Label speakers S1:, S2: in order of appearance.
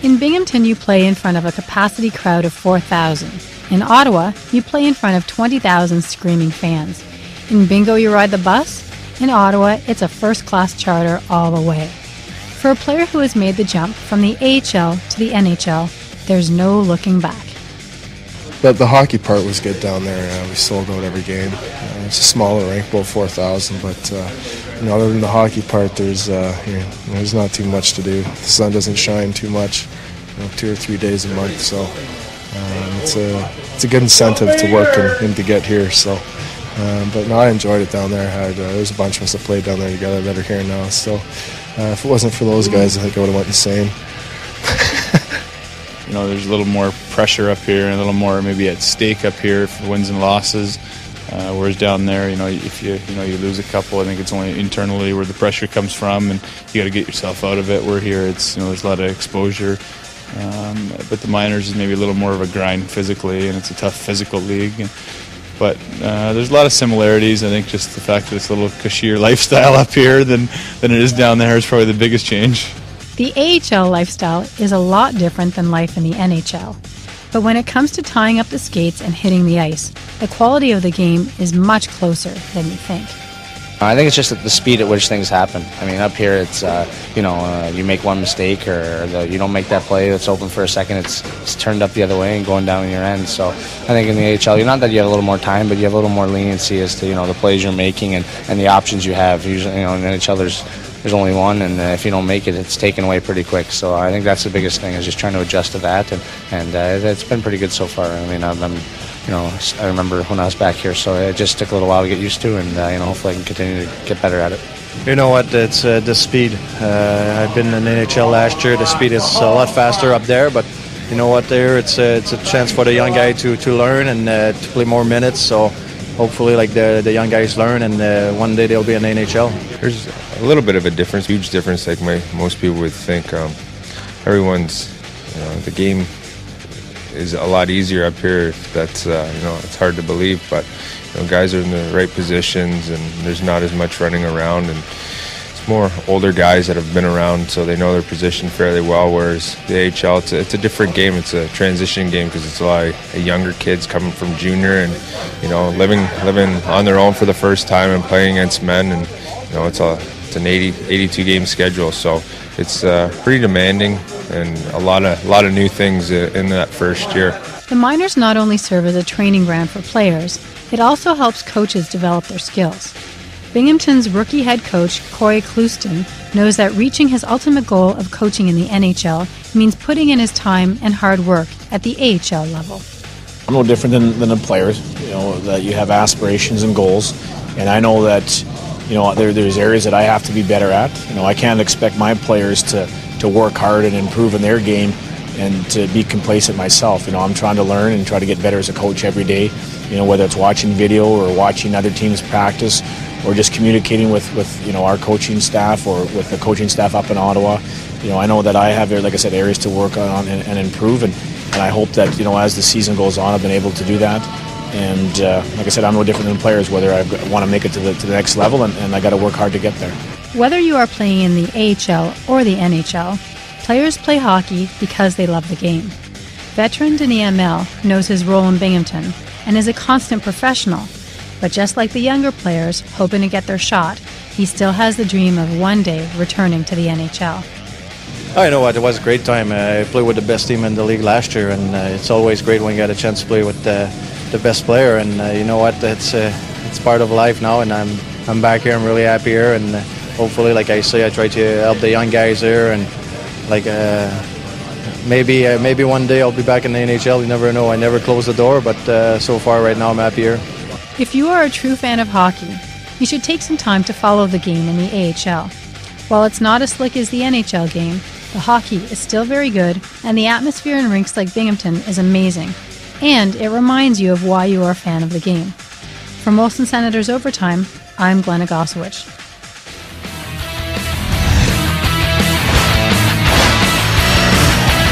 S1: In Binghamton, you play in front of a capacity crowd of 4,000. In Ottawa, you play in front of 20,000 screaming fans. In Bingo, you ride the bus. In Ottawa, it's a first-class charter all the way. For a player who has made the jump from the AHL to the NHL, there's no looking back.
S2: But the hockey part was good down there. We sold out every game. It's a smaller rink, about 4,000, but other than the hockey part, there's not too much to do. The sun doesn't shine too much, 2 or 3 days a month, so it's a good incentive to work and to get here. So, but no, I enjoyed it down there. There's a bunch of us that played down there together that are here now. So, if it wasn't for those guys, I think I would have went insane.
S3: There's a little more pressure up here and a little more maybe at stake up here for wins and losses. Whereas down there, if you lose a couple, I think it's only internally where the pressure comes from, and you got to get yourself out of it. Where here, it's there's a lot of exposure, but the minors is maybe a little more of a grind physically, and it's a tough physical league. But there's a lot of similarities. I think just the fact that it's a little cushier lifestyle up here than it is down there is probably the biggest change.
S1: The AHL lifestyle is a lot different than life in the NHL. But when it comes to tying up the skates and hitting the ice, the quality of the game is much closer than you think.
S4: I think it's just the speed at which things happen. I mean, up here it's, you make one mistake or you don't make that play that's open for a second, it's turned up the other way and going down in your end. So I think in the AHL, not that you have a little more time, but you have a little more leniency as to, the plays you're making and the options you have. Usually, in the NHL, there's only one, and if you don't make it, it's taken away pretty quick. So I think that's the biggest thing, is just trying to adjust to that, and it's been pretty good so far. I mean, I remember when I was back here, so it just took a little while to get used to, and hopefully I can continue to get better at it.
S5: You know what? It's the speed. I've been in the NHL last year. The speed is a lot faster up there, but you know what? There, it's a chance for the young guy to learn and to play more minutes. So hopefully, the young guys learn, and one day they'll be in the NHL.
S6: There's a little bit of a difference, huge difference, like most people would think. Everyone's, the game is a lot easier up here. That's it's hard to believe, but guys are in the right positions, and there's not as much running around, and it's more older guys that have been around, so they know their position fairly well. Whereas the AHL, it's a different game. It's a transition game because it's a lot of younger kids coming from junior and living on their own for the first time and playing against men, and it's an 82 game schedule, so it's pretty demanding and a lot of new things in that first year.
S1: The minors not only serve as a training ground for players, it also helps coaches develop their skills. Binghamton's rookie head coach, Corey Clouston, knows that reaching his ultimate goal of coaching in the NHL means putting in his time and hard work at the AHL level.
S7: I'm no different than the players, that you have aspirations and goals, and I know that there's areas that I have to be better at. I can't expect my players to work hard and improve in their game and to be complacent myself. I'm trying to learn and try to get better as a coach every day, whether it's watching video or watching other teams practice or just communicating with our coaching staff or with the coaching staff up in Ottawa. I know that I have, like I said, areas to work on and improve, and I hope that, as the season goes on, I've been able to do that. And like I said, I'm no different than players, whether I want to make it to the next level, and I got to work hard to get there.
S1: Whether you are playing in the AHL or the NHL, players play hockey because they love the game. Veteran Denis Amel knows his role in Binghamton and is a constant professional. But just like the younger players hoping to get their shot, he still has the dream of one day returning to the NHL.
S5: I know what, it was a great time. I played with the best team in the league last year, and it's always great when you get a chance to play with the best player. And you know what, it's part of life now, and I'm back here. I'm really happy here, and hopefully, like I say, I try to help the young guys here, and maybe one day I'll be back in the NHL. You never know. I never close the door, but so far right now I'm happy here.
S1: If you are a true fan of hockey, you should take some time to follow the game in the AHL. While it's not as slick as the NHL game, the hockey is still very good, and the atmosphere in rinks like Binghamton is amazing, and it reminds you of why you are a fan of the game. For Molson Senators Overtime, I'm Glenna Gosowich.